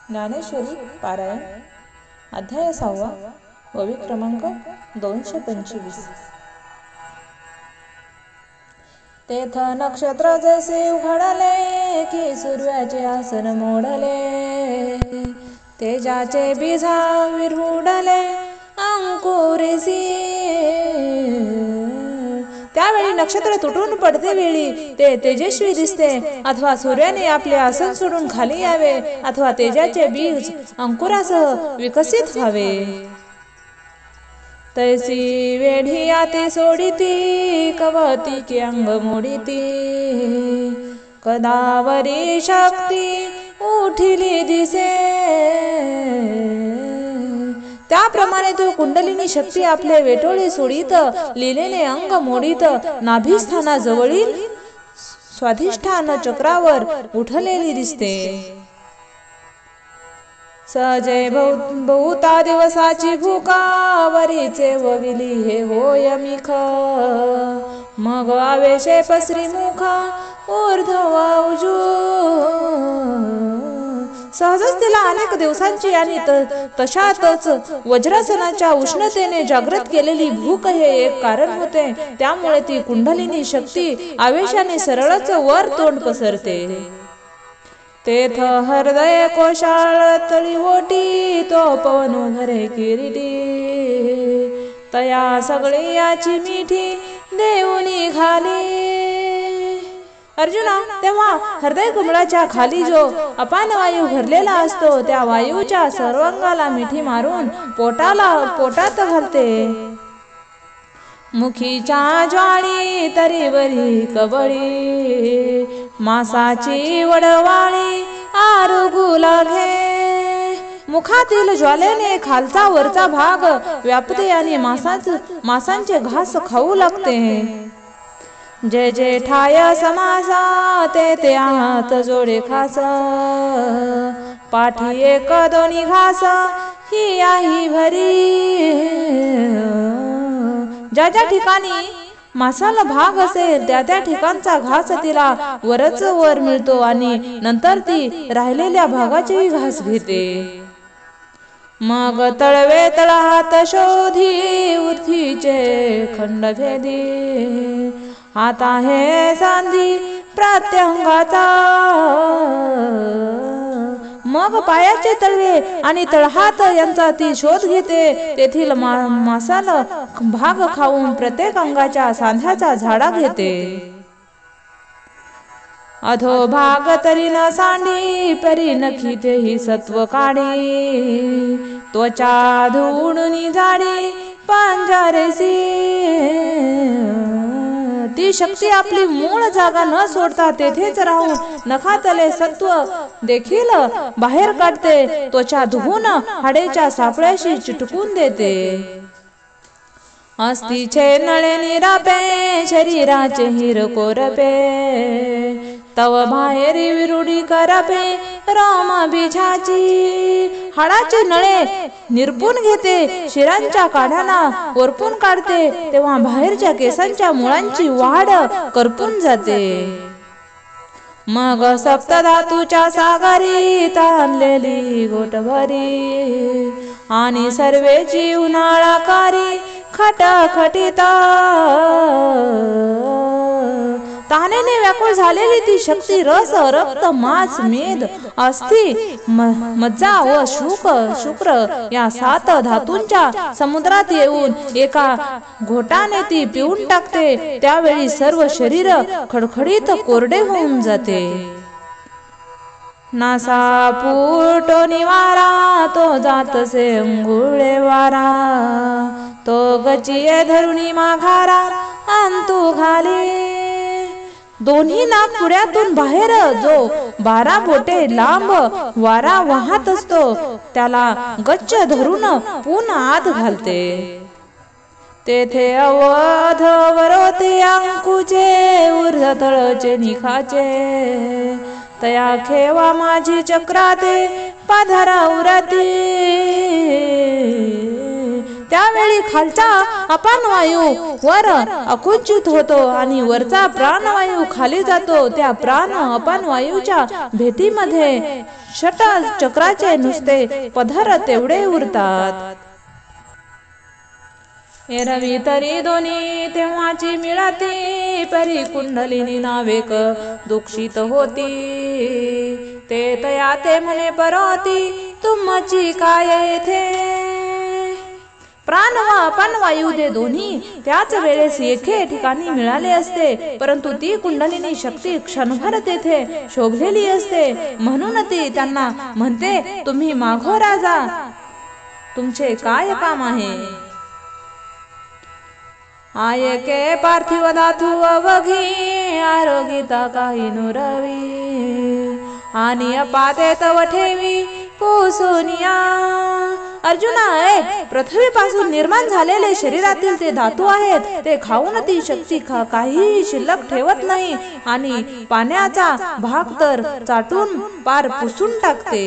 ज्ञानेश्वरी पारायण अध्याय 6 ओवी क्रमांक 225। तेथ नक्षत्र जैसे उघडले की सूर्याचे आसन मोडले, तेजाचे बीजा विरहुडले अंकुरेसी। त्यावेळी नक्षत्र तुटून पडते वेळी ते तेजस्वी दिसते, अथवा सूर्याने आपले आसन सोडून खाली यावे, अथवा तेजाचे बीज अंकुरासह विकसित व्हावे। तैसी वेढी आते सोडिती कवती की अंग मोडिती, कदावरी शक्ती उठिली दिसे। त्याप्रमाणे तो कुंडलिनी शक्ती आपले वेटोळे सोडित, लिलेले अंग मोडित, नाभिस्थानाजवळील स्वाधिष्ठान चक्रावर उठलेली दिसते। सहजे बहुता दिवसाची भूका वरीचे वविली हे होय मिख, मग आवेशे पसरी मुख ऊर्ध्व उजू। सहजच तिला अनेक दिवसांची आणि तशातच वज्रासनाच्या उष्णतेने जागृत केलेली भूक हे एक कारण होते। त्यामुळे ती कुंडलिनी शक्ती आवेशाने सरळच वर तोंड पसरते। तेथ हृदय कोशाळ तळी ओटी, तो पवन भरे किरीटी, तया सगळी याची मिठी देऊनी खाली। अर्जुना, तेव्हा हृदय कमळाच्या खाली जो अपान वायू भरलेला असतो, त्या वायूच्या सर्वांगाला मिठी मारून पोटात घालते। मुखीच्या ज्वाळी तरीवरी कबळी, मासाची वडवाळी आरुगू लागे। मुखातील ज्वालेने खालचा वरचा भाग व्यापते आणि मासांचे घास खाऊ लागते। जे जे ठाय समासा ते आहात जोडे खास, पाठी एक दोन्ही घास ही आहे भरी। ज्या ज्या ठिकाणी मासाला भाग असेल त्या त्या ठिकाणचा घास तिला वरच वर मिळतो आणि नंतर ती राहिलेल्या भागाचेही घास घेते। मग तळवे तळहात शोधी ऊर्ध्वीचे खंड भेदी, हात आहे सांधी प्रत्यंगाचा। मग पायाचे तळवे आणि तळहात यांचा ती शोध घेते, तेथील मासाला भाग खाऊन प्रत्येक अंगाच्या सांध्याचा झाडा घेते। अधो भाग तरी न सांडी परी नखी तेही सत्व काढी, त्वचा धुणुनी झाडी पांजारेसी। ती शक्ती आपली मूळ जागा न सोडता तेथेच राहून नखातले सत्व देखील बाहेर काढते, त्वचा धुवून हाडेच्या सापळ्याशी चिटकून देते। अस्थिचे नळे निरापे शरीराचे हिर कोरपे, तव बाहेरी विरुडी करपे रोम बीजाची। हाडाचे नळे निरपून घेते, शिरांच्या काढ्यांना वरपून काढते, तेव्हा बाहेरच्या केसांच्या मुळांची वाढ करपून जाते। मग सप्तधातूच्या सागरी ताणलेली गोटभरी, आणि सर्वेची उन्हाळाकारी खटाखटिता। तानेने व्याकुळ झालेली ती शक्ती रस रक्त मांस मेद अस्थि मज्जा व शुक्र या 7 धातूंच्या समुद्रात येऊन एका घोटाने ती पिऊन टाकते। त्यावेळी सर्व शरीर खडखडीत कोरडे होऊन जाते। नासा पुटो निवारा तो जातसे अंगुळे वारा, तो गचिये धरुणी माघारा अंतू घाली। दोन्ही नाकपुड्यातून बाहेर जो 12 बोटे लांब वारा वाहत असतो, त्याला गच्च धरून पुन्हा आत घालते। तेथे अवध वरोते अंकुचे ऊर्ध्व तळचे निखाचे, तया खेवा माझी चक्राते पाधरा उरती। त्यावेळी खालचा अपान वायू वर आकुंचित होतो आणि वरचा प्राणवायू खाली जातो। त्या प्राण अपान वायूच्या भेटीमध्ये षट चक्राचे नुसते पदर तेवढे उरतात। एरवी तरी दोन्ही तेव्हाची मिळती, परी कुंडलिनी नावेक दुःखित होती। ते तया ते म्हणे परोती, तुमची काय येथे। प्राण व अपान वायू ते दोन्ही त्याच वेळेस एके ठिकाणी मिळाले असते, परंतु ती कुंडलिनी शक्ती क्षणभर तेथे शोभलेली असते। म्हणून ती त्यांना म्हणते, तुम्ही मागो राजा, तुमचे काय काम आहे। आये के पार्थिव धातु अवघी, आरोगिता काही नुरवी। आणि अपाते तव ठेवी पुसुनिया। अर्जुना, पृथ्वीपासून निर्माण झालेले शरीरातील ते धातू आहेत, ते खाऊन ती शक्ती काही शिल्लक ठेवत नाही आणि पाण्याचा भाग तर चाटून पार पुसून टाकते।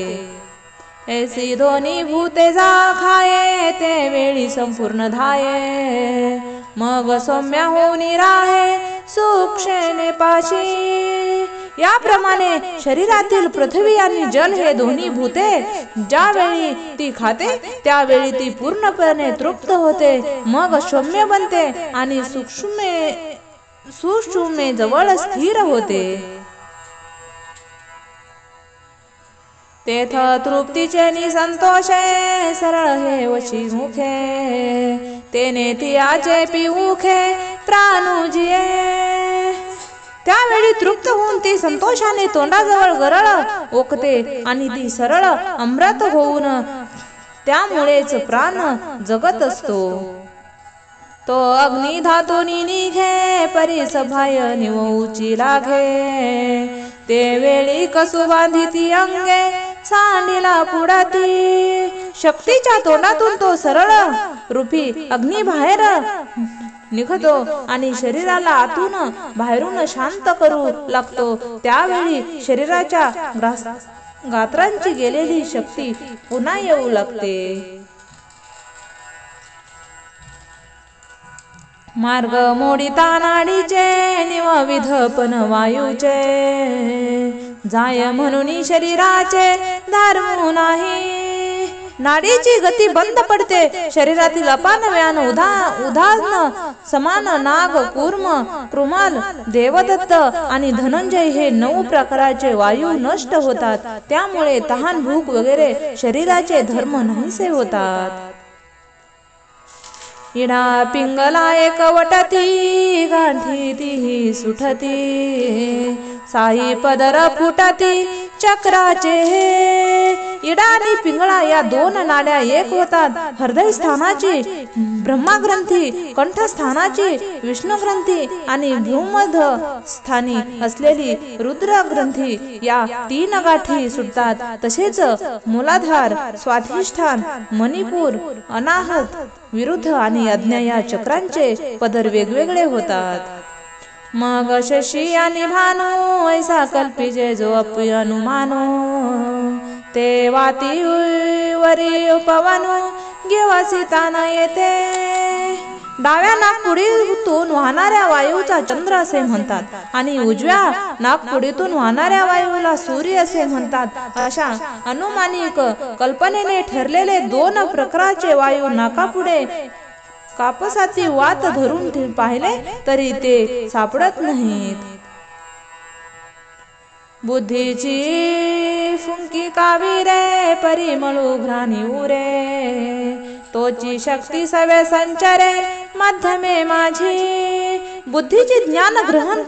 ऐसी दोन्ही भूते जा खाये, ते वेळी संपूर्ण धाये। मग सौम्य होऊन राहे सूक्ष्म पाशी। याप्रमाणे शरीरातील पृथ्वी आणि जल हे दोन्ही भूते ज्यावेळी ती खाते त्यावेळी ती पूर्णपणे तृप्त होते, मग सौम्य बनते आणि सूक्ष्म जवळ स्थिर होते। तेथ तृप्तीचे निसंतोषे, सरळ हे वशी मुखे। तेने तियाचे पिऊखे प्राणुजिये। त्यावेळी तृप्त होऊन ती संतोषाने तोंडाजवळ गरळ ओकते आणि ती सरळ अमृत होऊन त्यामुळेच प्राण जगत असतो। तो अग्नि धातूनी निघे, परी सभाय निवऊची लागे। ते वेळी कसू बांधिती अंगे, सांडिला पुढाती। शक्तीच्या तोंडातून तो सरळ रूपी अग्नी बाहेर निघतो आणि शरीराला आतून बाहेरून शांत करू लागतो। त्यावेळी शरीराच्या गात्रांची गेलेली शक्ती पुन्हा येऊ लागते। मार्ग मोडिता नाडीचे, निवविध पण वायूचे। जाय म्हणून शरीराचे धर्मू नाही। नाडीची गती बंद पडते। शरीरातील अपान व्यान उदाहरण समान नाग, कूर्म, कृमाल, देवदत्त आणि धनंजय हे 9 प्रकारचे वायू नष्ट होतात। त्यामुळे तहान, भूक वगैरे शरीराचे धर्म नाहीसे होतात। इडा पिंगला एक वटती, गांठी तीही सुटती। साई पदर फुटती चक्राचे। इडा आणि पिंगळा या 2 नाड्या एक होतात। हृदय स्थानाची ब्रह्मग्रंथी, कंठस्थानाची विष्णुग्रंथी आणि भ्रूमध्य स्थानी असलेली रुद्रग्रंथी या 3 गाठी सुटतात। तसेच मूलाधार, स्वाधिष्ठान, मणिपूर, अनाहत, विरुद्ध आणि आज्ञा या चक्रांचे पदर वेगवेगळे होतात। मग शशी आणि भानू ऐसा कल्पिजे जो अपि अनुमानो। ते वाती वरी उपवनो घेवासी तान येते। डाव्या नाकपुडीतून वाहणाऱ्या वायूचा चंद्र असे म्हणतात आणि उजव्या नाकपुडीतून वाहणाऱ्या वायूला सूर्य असे म्हणतात। अशा अनुमानिक कल्पनेने ठरलेले 2 प्रकारचे वायू नाकापुढे कापसाची वात धरून पाहिले तरी ते सापडत नाहीत। बुद्धीची फुंकी काविरे, परिमळू घ्राणी उरे। तोची शक्ती सवे संचरे, मध्यमे माझी। बुद्धीची ज्ञान ग्रहण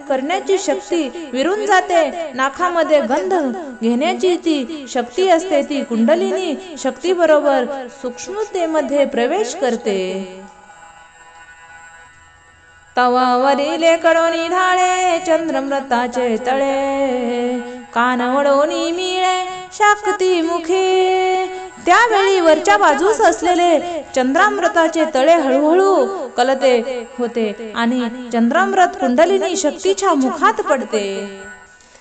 करण्याची शक्ती विरून जाते। नाकामध्ये गंध घेण्याची ती शक्ती असते, ती कुंडलिनी शक्ती बरोबर सूक्ष्मतेमध्ये प्रवेश करते। तवा वरिले कडोनी ढाळे, चंद्रमृताचे तळे। कान वडोनी मिळे शक्ती मुखे। त्यावेळी वरच्या बाजूस असलेले चंद्रामृताचे तळे हळूहळू कलते होते आणि चंद्रामृत कुंडलिनी शक्तीच्या मुखात पडते।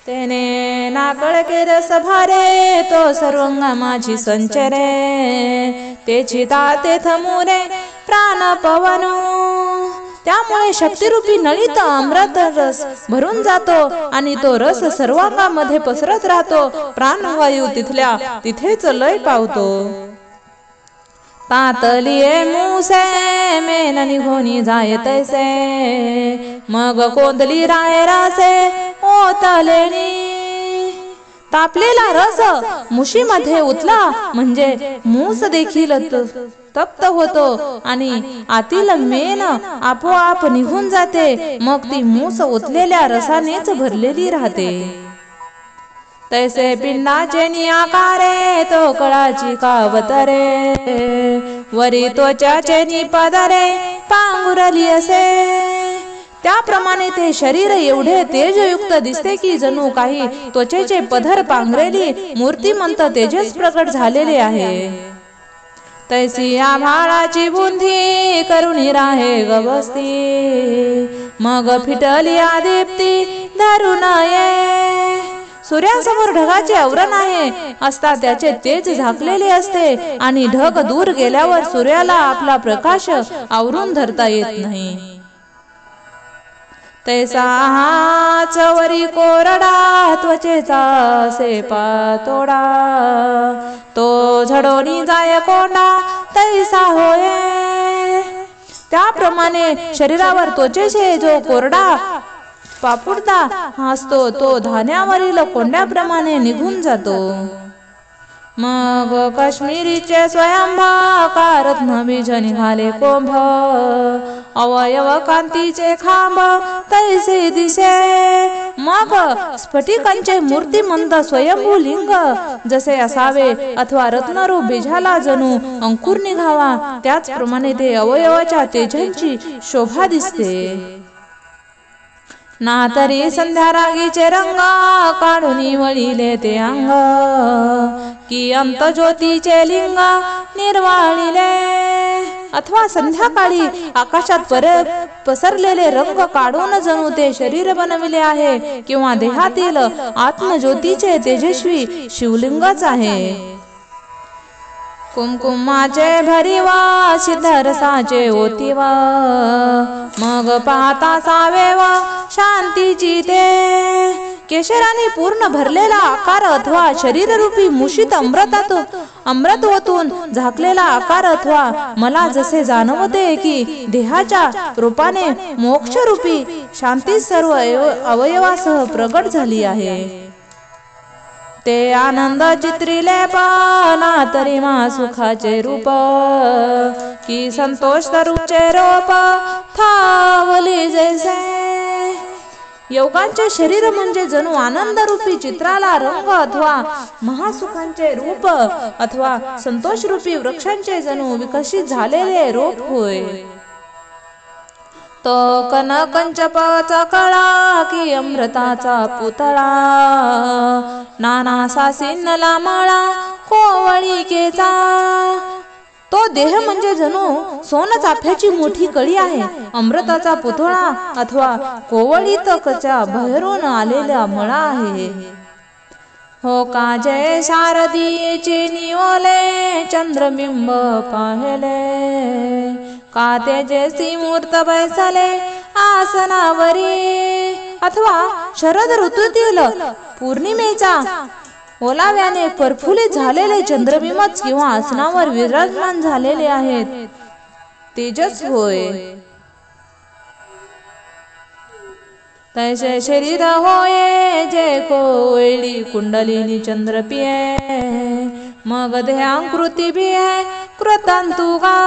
तेने नाकळ केर सभारे, तो सर्वंगा माझी संचरे। ते चिता तेथ मुरे प्राण पवनो. त्यामुळे शक्तिरूपी नळीत अमृत रस भरून जातो आणि तो रस सर्वांगामध्ये पसरत राहतो. प्राणवायू तिथल्या तिथेच लय पावतो. तातलिये मुसे मेन निघोनी जाय तैसे, मग कोंदली राय रासे ओतलेनी. तापलेला रस मुशीमध्ये उतला म्हणजे मूस देखील तप्त होतो आणि आतील मेन आपोआप निघून जाते. मग ती मूस ओतलेल्या रसानेच भरलेली राहते. तैसे पिंडाचे निआकारे तो कळाची कावतरे, वरी त्वचाचे निपदरे पांघुरली असे. त्याप्रमाणे ते शरीर एवढे तेजयुक्त दिसते की जणू काही त्वचेचे पदर पांघरेली मूर्तिमंत तेजस प्रकट झालेले आहे. तैसी आभाळाची बुंधी करुणी राहे गवस्ती, मग फिटली आदिप्ती धरून ये. सूर्यासमोर ढगाचे आवरण आहे असता त्याचे तेज झाकलेले असते आणि ढग दूर गेल्यावर सूर्याला आपला प्रकाश आवरून धरता येत नाही. तैसा हाच वरी कोरडा त्वचेचा से पातोडा, तो झडोनी जाय कोंडा तैसा होय. त्याप्रमाणे शरीरावर त्वचेचे जो कोरडा पापुडता असतो तो धान्यावरील कोंड्याप्रमाणे निघून जातो. मग काश्मीरीचे स्वयंभा रत्न बीज निघाले कोंभ, अवयव कांतीचे खांब तैसे दिसे. मग स्फटिकांचे मूर्तिमंत स्वयंभू लिंग जसे असावे अथवा रत्नरूप बीजाला जणू अंकुर निघावा त्याचप्रमाणे ते अवयवाच्या तेजांची शोभा दिसते. ना तरी संध्या रागीचे रंग काढून वळिले ते अंग, की अंत ज्योतीचे लिंग निर्वाळिले. अथवा संध्याकाळी आकाशात पसरलेले रंग काढून जणू ते शरीर बनविले आहे किंवा देहातील आत्मज्योतीचे तेजस्वी शिवलिंगच आहे. कुमकुमाचे भरीवा सिद्धरसाचे ओतिवा, मग पाहता सावेवा शांतीची ते. केशराने पूर्ण भरलेला आकार अथवा शरीररूपी मुशीत अमृत ओतून झाकलेला आकार अथवा मला जसे जाणवते की देहाच्या रूपाने मोक्षरूपी शांती सर्व अवयवासह प्रगट झाली आहे. ते आनंद चित्रिले पाना तरी मा सुखाचे रूप, की संतोष तरुचे रोप थावली जैसे. योगांचे शरीर म्हणजे जणू आनंद रूपी चित्राला रंग अथवा महासुखांचे रूप अथवा संतोष रूपी वृक्षांचे जणू विकसित झालेले रोप होय. तो कनकंचपाचा कळा की अमृताचा पुतळा, नाना सासिन्नला माळा कोवळिकेचा. तो देह म्हणजे जणू सोन चाफ्याची मोठी कळी आहे. अमृताचा पुतळा अथवा कोवळीतकच्या भरून आलेला मळा आहे. हो काजे शारदीचे निओले चंद्रबिंब पाहिले, का तेजसी मूर्त बैसले आसनावरी. अथवा शरद ऋतूतील पौर्णिमेचा ओलाव्याने प्रफुल्लित झालेले चंद्रबिंबच किंवा आसनावर विराजमान झालेले आहेत तेजस होय. तैसे शरीर होये जे कोवळी कुंडलिनी चंद्र पिये, मग देहांकृती बिये कृतांतुगा.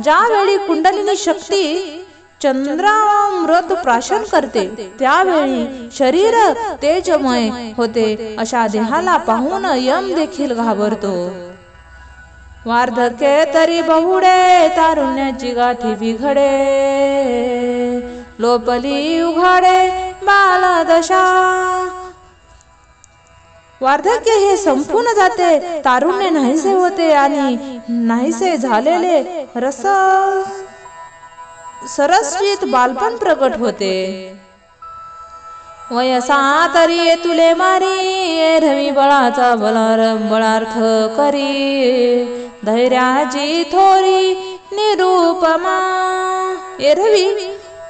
ज्यावेळी कुंडलिनी शक्ती चंद्रामृत प्राशन करते त्यावेळी शरीर तेजमय होते. अशा देहाला पाहून यम देखील घाबरतो. वार्धक्ये तरी बहुडे तारुण्याची गाठी बिघडे, लोपली उघाडे बालदशा. वार्धक्य हे संपून जाते, तारुण्य नाहीसे होते आणि नाहीसे झालेले सरस्वीत बालपण प्रकट होते. वयसा तरी तुले मारी रवी बळाचा बळार्थ करी, धैर्याची थोरी निरूपमा. एरवी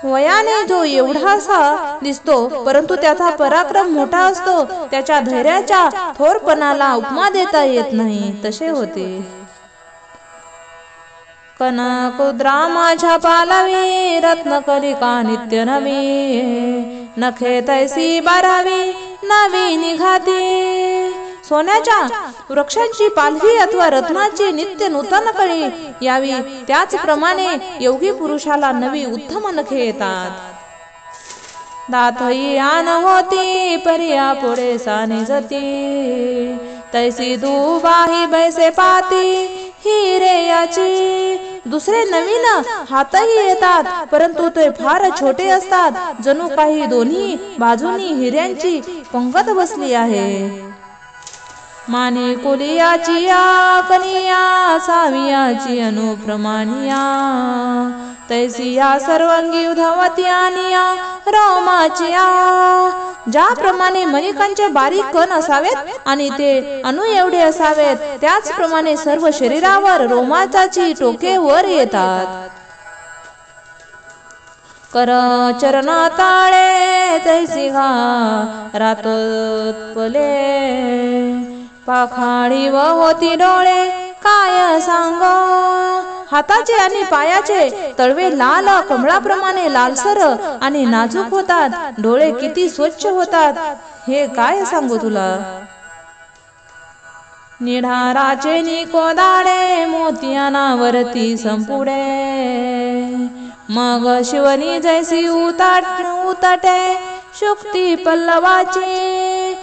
वयाने जो एवढासा दिसतो परंतु त्याचा पराक्रम मोठा असतो. त्याच्या धैर्याच्या थोरपणाला उपमा देता येत नाही तसे होते. कनकुद्रा माझ्या पालावी रत्नकलिका नित्य नवी. नखे तैसी बारावी नवी निघाती. सोन्याच्या वृक्षांची पालवी अथवा रत्नाची नित्य नूतन कळी यावी त्याचप्रमाणे योगी पुरुषाला नवी उत्तम नखे येतात. दातही आन होती पर्या पुढे साने जती. तैसी दुबाही बैसे पाती हिरे याची. दुसरे नवीन हातही येतात परंतु ते फार छोटे असतात. जणू काही दोन्ही बाजूनी हिऱ्यांची पंगत बसली आहे. माने कुलियाची कनिया सावियाची अनुप्रमाणिया. तैसिया सर्वांगी उधवत्यानिया रोमाचिया. ज्याप्रमाणे मणिकांचे बारीक कण असावेत आणि ते अणु एवढे असावेत त्याचप्रमाणे सर्व शरीरावर रोमांचाची टोके वर येतात. कर चरण ताळे तैसी रातोत्पले. पाखाडी व होती डोळे काय सांग. हाताचे आणि पायाचे तळवे लाल कमळाप्रमाणे लालसर आणि नाजूक होतात. डोळे किती स्वच्छ होतात हे काय सांगू तुला. निढाराचे निकोदाडे मोतियाना वरती संपुडे. मग शिवनी जैसी उतटे शुक्ती पल्लवाची.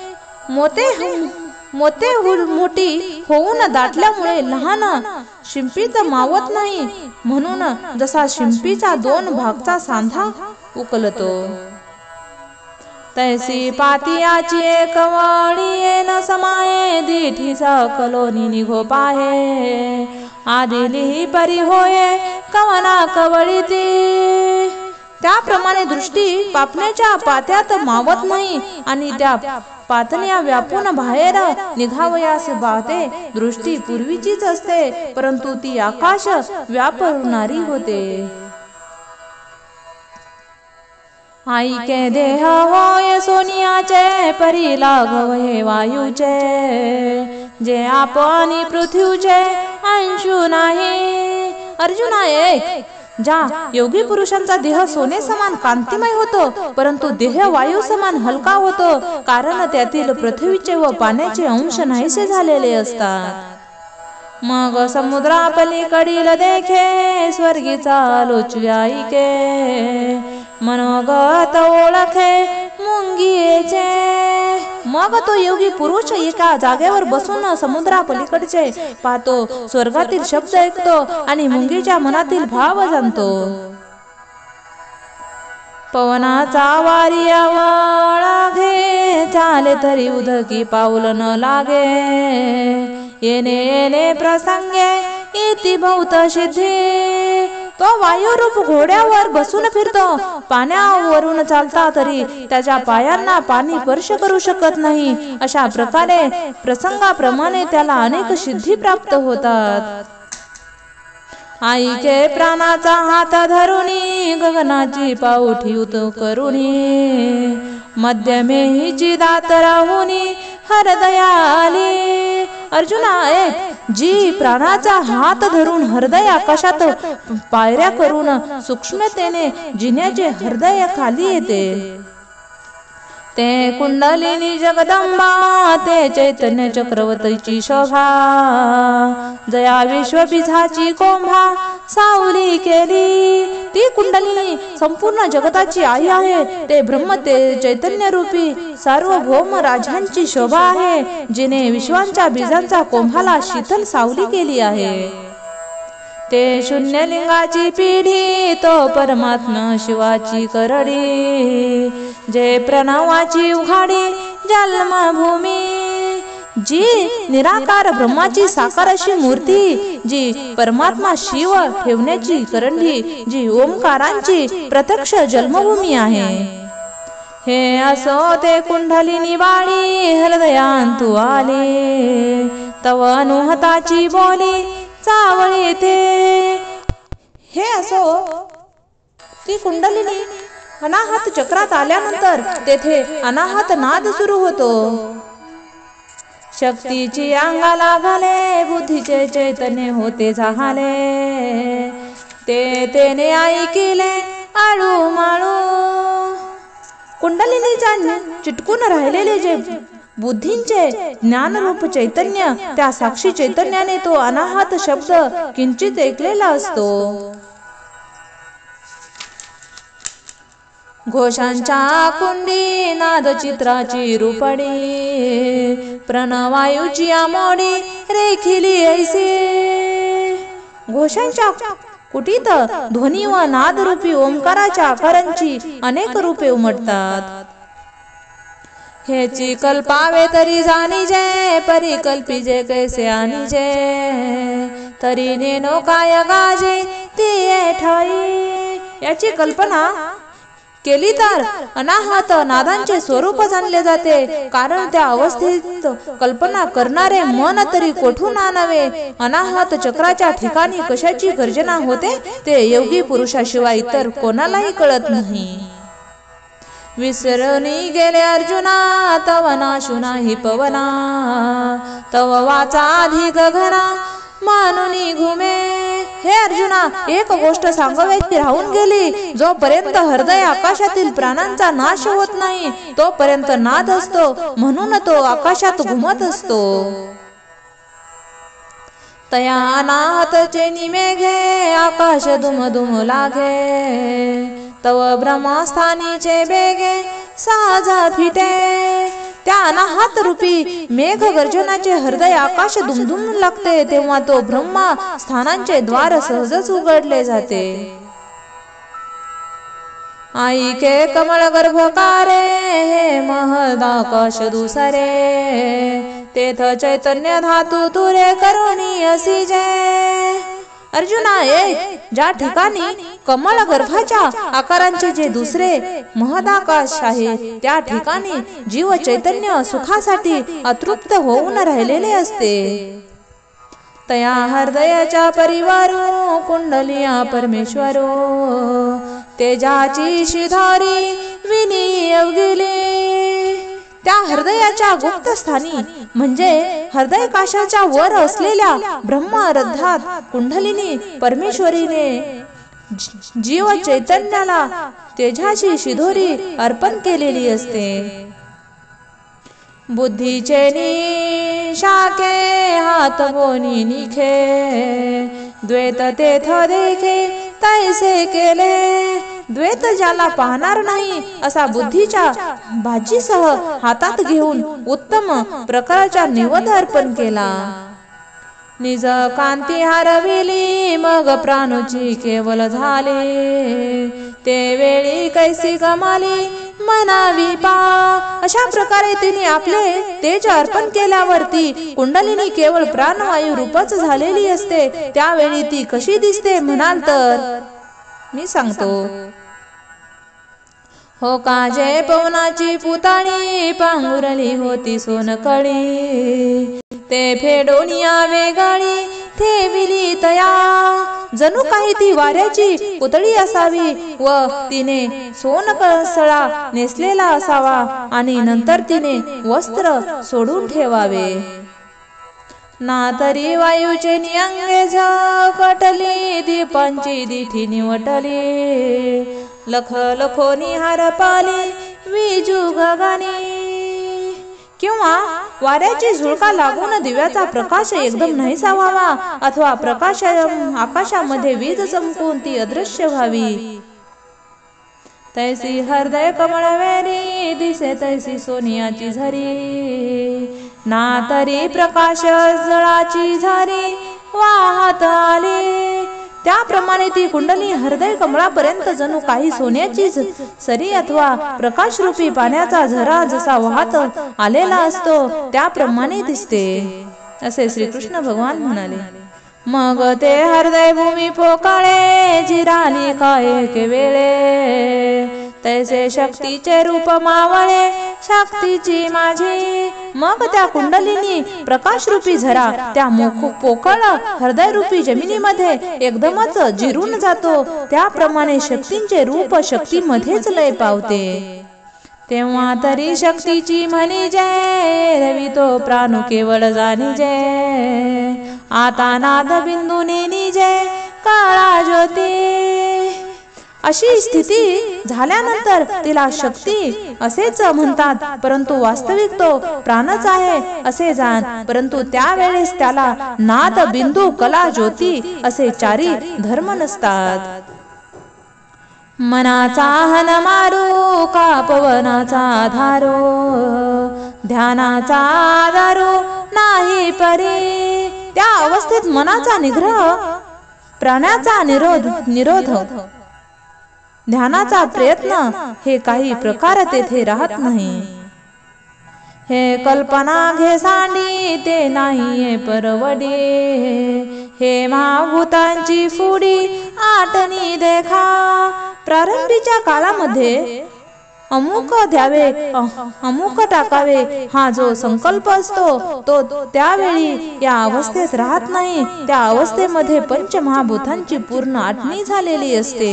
मोते मोठी होऊन दाटल्यामुळे लहान शिंपीत मावत नाही म्हणून जसा शिंपीचा दोन भागचा सांधा उकलतो. तैसी पातियाची एक वळी न समाये दिठीचा कलोनी निघो पाहे. आदिली परी होये कवना कवळीती. त्याप्रमाणे दृष्टी पापण्याच्या पात्यात मावत नाही आणि त्या पातण्या व्यापून बाहेर निघावयास बाते. दृष्टी पूर्वीचीच असते परंतु ती आकाश व्यापणारी होते. आई के देह होय सोनियाचे परी लाघव हे वायूचे. जे आपण पृथ्वीचे अंशू नाही. अर्जुना ऐक. ज्या योगी पुरुषांचा देह सोने समान कांतिमय होतो परंतु देह वायू समान हलका होतो कारण त्यातील पृथ्वीचे व पाण्याचे अंश नाहीसे झालेले असतात. मग समुद्रापलीकडील देखे स्वर्गीचा लोचव्याईके. मनोगत ओळखे मुंगीचे. मग तो योगी पुरुष एका जागेवर बसून समुद्रापलीकडचे पाहतो. स्वर्गातील शब्द ऐकतो आणि मुंगीच्या मनातील भाव जाणतो. पवनाचा वारिया लागे चाले तरी उदकी पाऊल न लागे. येणे येणे प्रसंगे इति बहुत सिद्धी. तो वायुरूप घोड्यावर बसून फिरतो. पाण्यावरून चालता तरी त्याच्या पायांना पाणी स्पर्श करू शकत नाही. अशा प्रकारे प्रसंगाप्रमाणे त्याला अनेक सिद्धी प्राप्त होतात. आईचे प्राणाचा हात धरुनी गगनाची पाऊठी उत करुनी. मध्यमे हिची दात राहुनी हृदयाली. अर्जुना ऐक. जी प्राणाचा हात धरून हृदय आकाशात पायऱ्या करून सूक्ष्मतेने जिन्याचे हृदय खाली येते ते कुंडलिनी जगदंबा. ते चैतन्य चक्रवर्तीची शोभा. जया विश्वबीजाची कोंभा सावली केली. ती कुंडलिनी संपूर्ण जगताची आई आहे. ते ब्रह्म ते चैतन्य रूपी सार्वभौम राजांची शोभा आहे जिने विश्वांच्या बीजांचा कोंभाला शीतल सावली केली आहे. ते शून्यलिंगाची पिढी तो परमात्मा शिवाची करडी. जे प्रणवाची उघाडी जन्मभूमी. जी निराकार ब्रह्माची साकार अशी मूर्ती. जी परमात्मा शिव ठेवण्याची करंडी. जी ओंकारांची प्रत्यक्ष जन्मभूमी आहे. हे असो ते कुंडलिनी वाणी हृदयांतू आली. तव अनुहताची बोली चावळी ते. हे असो, ती कुंडलिनी अनाहत चक्रात आल्यानंतर तेथे अनाहत नाद सुरू होतो. शक्तीची अंगाला घाले, बुद्धीचे चैतन्य होते झाले. तेने ऐकिले आळू माळू. कुंडलिनीच्या चिटकून राहिलेले जे बुद्धींचे ज्ञानरूप चैतन्य, त्या साक्षी चैतन्याने तो अनाहत शब्द किंचित ऐकलेला असतो. घोषांच्या कुंडी नाद चित्राची रूपडी, प्रणवायूची आमोडी रेखिली ऐसे. घोषांच्या कुटीत ध्वनी व नादरूपी ओंकाराच्या आकारांची अनेक रूपे उमटतात. हेची कल्पावे तरी जाणीजे, परिकल्पीजे कैसे आणीजे. तरी नेनो काय गाजे ती ठाई. याची कल्पना केली तर अनाहत नादांचे स्वरूप जाणले जाते, कारण त्या अवस्थेत कल्पना करणारे मन तरी कोठून आणावे. अनाहत चक्राच्या ठिकाणी कशाची गर्जना होते ते योगी पुरुषाशिवाय इतर कोणालाही कळत नाही. विसरणी गेले अर्जुना, तव नाशु नाही पवना. तव वाचा अधिक घना, मानुनी घुमे. हे अर्जुना, एक गोष्ट सांगायची राहून गेली. जोपर्यंत हृदय आकाशातील प्राणांचा नाश होत नाही तोपर्यंत नाद असतो, म्हणून तो आकाशात घुमत असतो. तया अनाहतचे निमेघे, आकाश दुम दुम लागे. तव ब्रह्मस्थानीचे बेगे, साजा फिटे. त्या अनाहत रूपी मेघ गर्जनाचे हृदय आकाश दुमदुम लागते, तेव्हा तो ब्रह्मा स्थानांचे द्वार सहजच उघडले जाते. आई के कमळ गर्भकारे, हे महदाकाश दुसरे. तेथ चैतन्य धातू तुरे करुणी असी जय. अर्जुना, एक ज्या ठिकाणी कमळ गर्भाच्या आकारांचे जे दुसरे महदाकाश आहे, त्या ठिकाणी जीव चैतन्य सुखासाठी अतृप्त होऊन राहिलेले असते. तया हृदयाच्या परिवारो, कुंडलिया परमेश्वरो. तेजाची शिधारी विनी अवगिली. त्या हृदयाच्या गुप्त स्थानी म्हणजे हृदय काशाच्या वर असलेल्या ब्रह्मरध्यात कुंडलिनी परमेश्वरीने जीव चैतन्याला तेजाची शिधोरी अर्पण केलेली असते. बुद्धीचे निशाखे हात बोनी निखे. द्वैत तेथ देखे तैसे केले. द्वैत ज्याला पाहणार नाही असा बुद्धीच्या भाजीसह हातात घेऊन उत्तम प्रकारचा निवेद अर्पण केला. निज कांती हरविली, मग प्राणोची केवल झाले. ते वेळी कैसी कमाली मनावी पा. अशा प्रकारे तिने आपले तेज अर्पण केल्यावरती कुंडलिनी केवळ प्राणवायू रूपच झालेली असते. त्यावेळी ती कशी दिसते म्हणाल तर मी सांगतो. हो काजे पवनाची पुताणी, पांघुरली होती सोनकळी. ते फेडोनिया वेगाळी ठेविली तया. जणू काही ती वाऱ्याची पुतळी असावी व तिने सोनकळसळा नेसलेला असावा आणि नंतर तिने वस्त्र सोडून ठेवावे. ना तरी वायूचे निअंगे झकटली, दीपांची दिठी निवटली. लख लखोनी हार पाली विजू गगनी. किंवा वाऱ्याची झुळका लागून दिव्याचा प्रकाश एकदम नाहीसा व्हावा, अथवा प्रकाश आकाशामध्ये वीज चमकून ती अदृश्य व्हावी. तैसी हृदय कमळ वेरी, दिसे तैसी सोनियाची झरी. ना तरी प्रकाश जळाची झरी वाहत आली. त्याप्रमाणे ती कुंडली हृदय कमळापर्यंत जणू काही सोन्याची सरी अथवा प्रकाश रूपी पाण्याचा झरा जसा वाहत आलेला असतो त्याप्रमाणे दिसते, असे श्रीकृष्ण भगवान म्हणाले. मग ते हृदय भूमी पोकाळे, जिराली काय के वेळे. तैसे शक्तीचे रूप मावळे शक्तीची माझी. मग त्या कुंडलिनी प्रकाश रूपी झरा त्या पोकळ हृदय रूपी जमिनीमध्ये एकदमच जिरून जातो. त्याप्रमाणे शक्तींचे रूप शक्तीमध्येच लय पावते. तेव्हा तरी शक्तीची म्हणी जय रवी तो प्राणू केवळ जाणी जय. आता नाद बिंदूने निजय काळा ज्योती. अशी स्थिती झाल्यानंतर तिला शक्ती असेच म्हणतात, परंतु वास्तविक तो प्राणच आहे असे जाण. परंतु त्यावेळेस त्याला नाद बिंदू कला ज्योती असे चारी धर्म नसतात. मनाचा हन मारू का पवनाचा धारो ध्यानाचा आधारो नाही परी. त्या अवस्थेत मनाचा निग्रह प्राण्याचा निरोध ध्यानाचा प्रयत्न हे काही प्रकार तेथे राहत नाही. हे कल्पना घे सांडी ते नाहीये परवडी. हे महाभूतांची फुडी आठणी देखा. प्रारंभीच्या काळामध्ये अमुक द्यावे अमुक टाकावे हा जो संकल्प असतो तो त्यावेळी या अवस्थेत राहत नाही. त्या अवस्थेमध्ये पंचमहाभूतांची पूर्ण आठणी झालेली असते.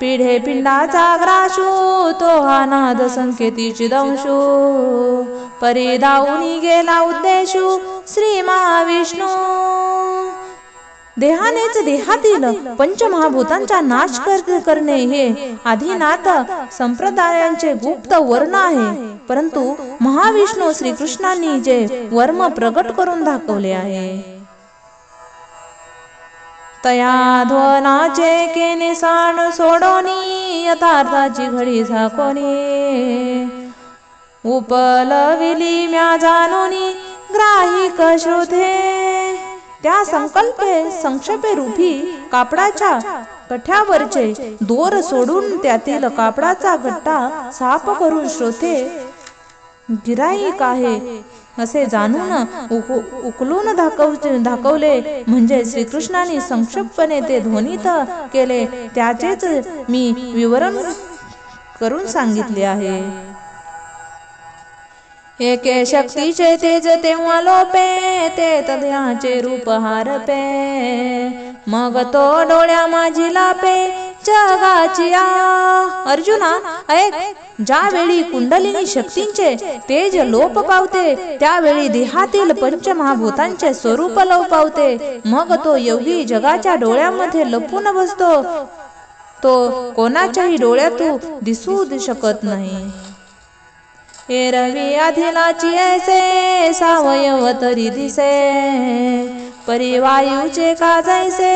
पिढे पिंडाचा ग्राशू तो हा नाद संकेतीची दंशू. परी दाऊनी गेला उद्देशू श्री महाविष्णू. देहानेच देहातील पंचमहाभूतांचा नाश करणे हे आदिनाथ संप्रदायांचे गुप्त वर्ण आहे. परंतु महाविष्णू श्रीकृष्णांनी जे वर्म प्रगट करून दाखवले आहे तया ध्वनाचे केने साण सोडोनी यथार्थाची घडी झाकोनी. उपलविली म्या जाणोनी ग्राहिक श्रोते. त्या संक्षेपे रूपी कापडाच्या कठ्यावरचे दोर सोडून त्यातील कापडाचा गट्टा साफ करून श्रोते गिराईक आहे असे जाणून उकलून दाखवले. म्हणजे श्रीकृष्णाने संक्षिप्तपणे ते ध्वनित केले त्याचेच मी विवरण करून सांगितले आहे. एके शक्तीचे तेज तेव्हा लोपे ते तद्याचे रूप हारपे. मग तो डोळ्या माझी लापे जगाची आ. अर्जुना ऐक, ज्यावेळी कुंडलिनी शक्तींचे तेज लोप पावते त्यावेळी देहातील पंचमहाभूतांचे स्वरूप लोप पावते. मग तो योगी जगाच्या डोळ्यामध्ये लपून बसतो. तो कोणाच्याही डोळ्यातून दिसू शकत नाही. एरवी आधिलाची ऐसे सावयव तरी दिसे. परिवायूचे का जैसे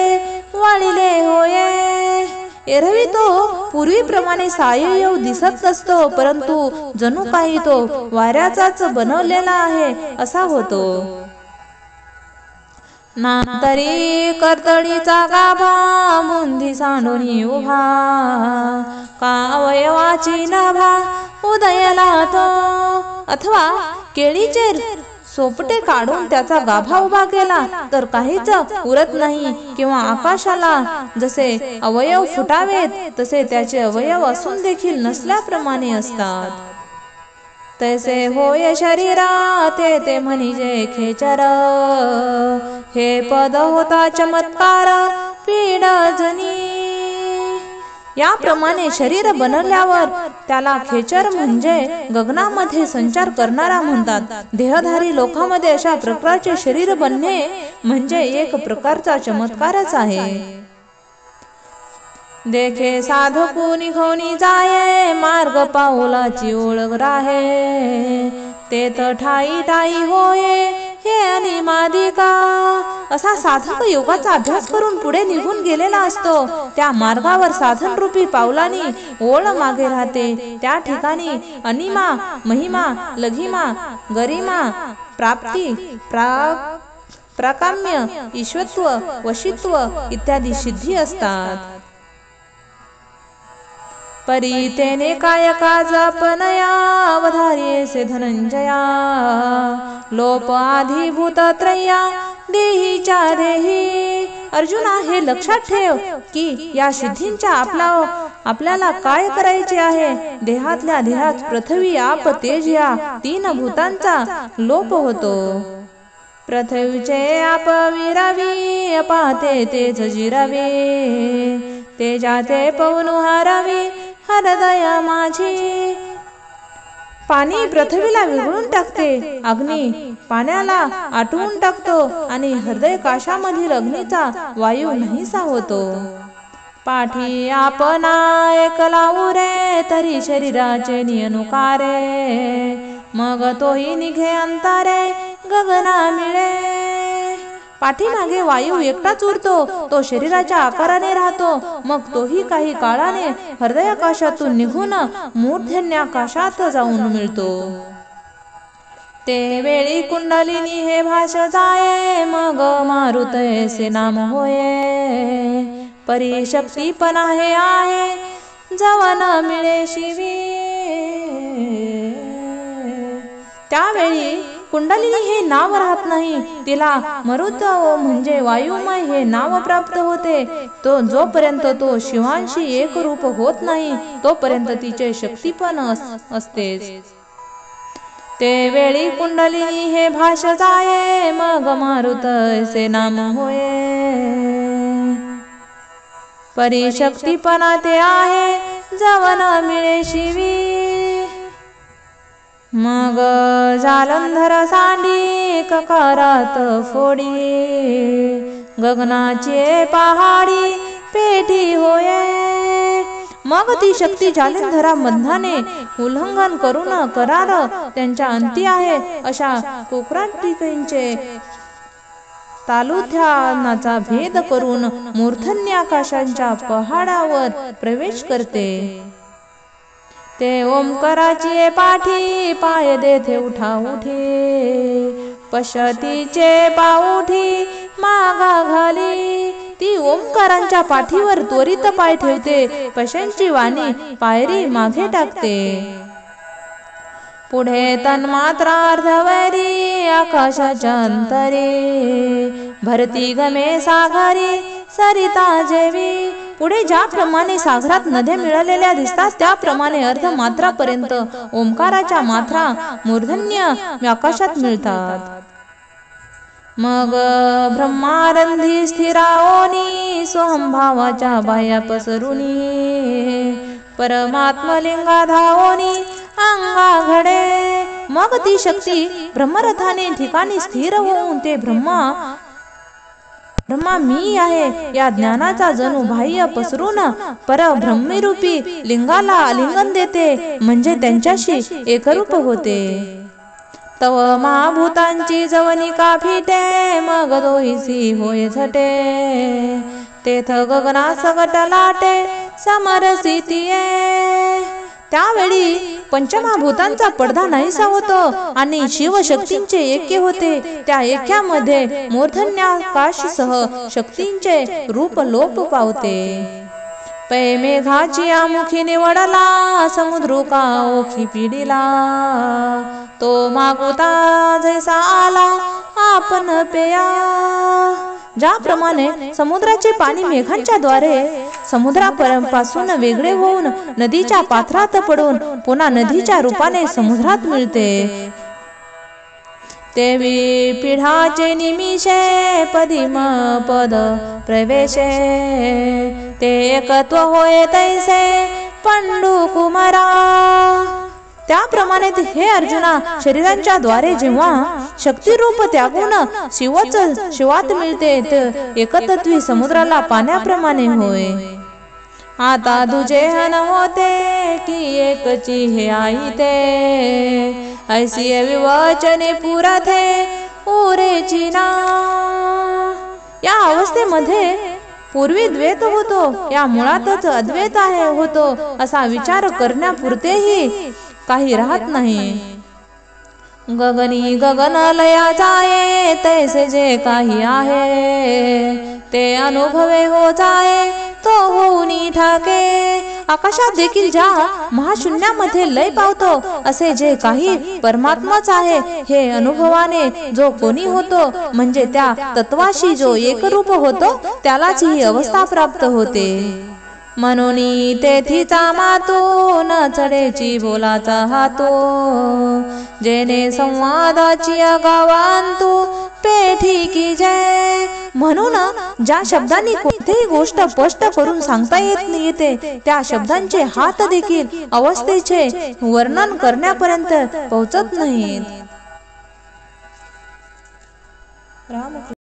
वाळिले होये. एरवी तो पूर्वीप्रमाणे सावयव दिसत असतो, परंतु जणू काही तो वाऱ्याचाच बनवलेला आहे असा होतो. ना तरी कर्तडीचा गाभा मुंदी सांडूनी उभा. का अवयवाची नाभा उदयला तो. अथवा केळीचे सोपटे काढून त्याचा गाभा उभा केला तर काहीच उरत नाही. किंवा आकाशाला जसे अवयव फुटावेत तसे त्याचे अवयव असून देखील नसल्याप्रमाणे असतात. तैसे होय शरीरा ते म्हणजे खेचर. हे पद होता चमत्कार पीड जनी. याप्रमाणे शरीर बनवल्यावर त्याला खेचर म्हणजे गगनामध्ये संचार करणारा म्हणतात. देहधारी लोकांमध्ये अशा प्रकारचे शरीर बनणे म्हणजे एक प्रकारचा चमत्कारच आहे. देखे साधकू निघोनी जाये मार्ग पाऊलाची ओळख राहे. ते तर ठाई ठाई होये हे अनिमादिका. असा साधक योगाचा अभ्यास करून पुढे निघून गेलेला असतो. त्या मार्गावर साधन रूपी पावलांनी ओळ मागे राहते. त्या ठिकाणी अनिमा महिमा लघिमा गरिमा प्राप्ती प्राकाम्य ईश्वत्व वशित्व इत्यादी सिद्धी असतात. परी तेने काय काज आपनया अवधार्येसे धनंजया. लोप आधिभूत त्रय्या देहीच्या देही. अर्जुना, हे लक्षात ठेव की या सिद्धींच्या आपल्याला काय करायचे आहे. देहातल्या देहात पृथ्वी आप तेज या 3 भूतांचा लोप होतो. पृथ्वीचे आप विरावी, अपाते तेज जिरावे, तेजाते पवन हारावी, हृदय माझी. पाणी पृथ्वीला विघळून टाकते, अग्नी पाण्याला आटवून टाकतो आणि हृदय काशामधील अग्नीचा वायू नाहीसा होतो. पाठी आपणा एक लावू रे, तरी शरीराचे नियनुकारे, मग तोही निघे अंतारे, गगना मिळे. पाठीमागे वायू एकटाच उरतो, तो शरीराच्या आकाराने राहतो, मग तोही काही काळाने हृदयाकाशातून निघून मूर्धन्याकाशात जाऊन मिळतो. ते वेळी कुंडलिनी हे भाष जाये, मग मारुत ऐसे नाम होये. परिशक्तीपणा हे आहे, जवन मिळे शिवी. त्यावेळी कुंडलिनी हे नाव राहत नाही, तिला मरुत म्हणजे वायुमय हे नाव प्राप्त होते. तो जोपर्यंत तो शिवांशी एक रूप होत नाही, तोपर्यंत तिचे शक्तीपण असतेच. ते वेळी कुंडलिनी हे भाष जाये, मग मारुत ऐसे नाम होये. परिशक्तीपणा ते आहे, जवन मिळे शिवी. मग जालंधर सांडी ककारात फोडी, गगनाची पहाडी पेठी होये. मग ती शक्ती जालंधरा बंधाने उल्लंघन करून करार त्यांच्या अंती आहे अशा कोकराटिकांचे तालुध्यानाचा भेद करून मूर्धन्याकाशांच्या पहाडावर प्रवेश करते. ते ओंकाराची पाठी पाय देथे उठा उठी, पशतीचे पाऊठी मागा घाली. ती ओंकारांच्या पाठीवर त्वरित पाय ठेवते, पशांची वाणी पायरी मागे टाकते. पुढे तन्मात्रा अर्धवैरी, आकाशाच्या अंतरी, भरती गमे सागरी सरिता जेवी. पुढे ज्याप्रमाणे सागरात नद्या मिळालेल्या दिसतात, त्याप्रमाणे अर्धमात्रापर्यंत ओंकाराच्या मात्रा मूर्धन्य आकाशात मिळतात. मग ब्रह्मारंधी स्थिराओनी, स्वहंभावाच्या बाह्या पसरुनी, परमात्मलिंगा धावोनी अंगा घडे. मग ती शक्ती ब्रह्मरथाने ठिकाणी स्थिर होऊन ते ब्रह्मा मी आहे या ज्ञानाचा जणू बाह्य पसरून परब्रह्मरूपी लिंगाला आलिंगन देते, म्हणजे त्यांच्याशी एकरूप होते. तव महाभूतांची जवनिका फिटे, मग दोहीसी होय झटे, तेथ गगना सगट लाटे समरसितिये. त्यावेळी पंचमहाभूतांचा पडदा नाहीसा होतो आणि शिवशक्तींचे ऐक्य होते. त्या ऐक्यामध्ये मूर्धन्याकाशसह शक्तींचे रूप लोप पावते. पै मेघाची आमुखी निवडला, समुद्रुका ओखी पिडिला, तो मागुता जैसा आला आपण पेया. ज्याप्रमाणे समुद्राचे पाणी मेघांच्या द्वारे समुद्रापासून वेगळे होऊन नदीच्या पात्रात पडून पुन्हा नदीच्या रूपाने समुद्रात मिळते, तेवी पिढाचे निमिषे पदिम पद प्रवेशे, ते एकत्व होय तैसे पंडू कुमारा. त्याप्रमाणे हे अर्जुना, शरीरांच्या द्वारे जेव्हा शक्तिरूप त्यागून शिवात मिळते, तर एकत्वी समुद्राला पाण्याप्रमाणे होय. आता तुझे हन होते की एकची हे आई ते, ऐसी विवचने पुरथे उरेची ना. या अवस्थेमध्ये पूर्वी द्वैत होतो, या मुळातच अद्वैत होतो असा विचार करण्यापुरतेही काही राहत नाही. गगनी गगन लया जाये, तैसे जे काही आहे ते अनुभवे हो जाये, तो होऊनी ठाके. आकाशात देखील ज्या महाशून्यामध्ये लय पावतो असे जे काही परमात्माच आहे हे अनुभवाने जो कोणी होतो म्हणजे त्या तत्वाशी जो एकरूप होतो त्यालाच ही अवस्था प्राप्त होते। म्हणून तेथीचा मातो न चढेची बोलाचा हातो जेने संवादाची गावांतू पेठी की जय। म्हणून ज्या शब्दांनी कोणतीही गोष्ट स्पष्ट करून सांगता येते त्या शब्दांचे हात देखील अवस्थेचे वर्णन करण्यापर्यंत पोहोचत नाहीत।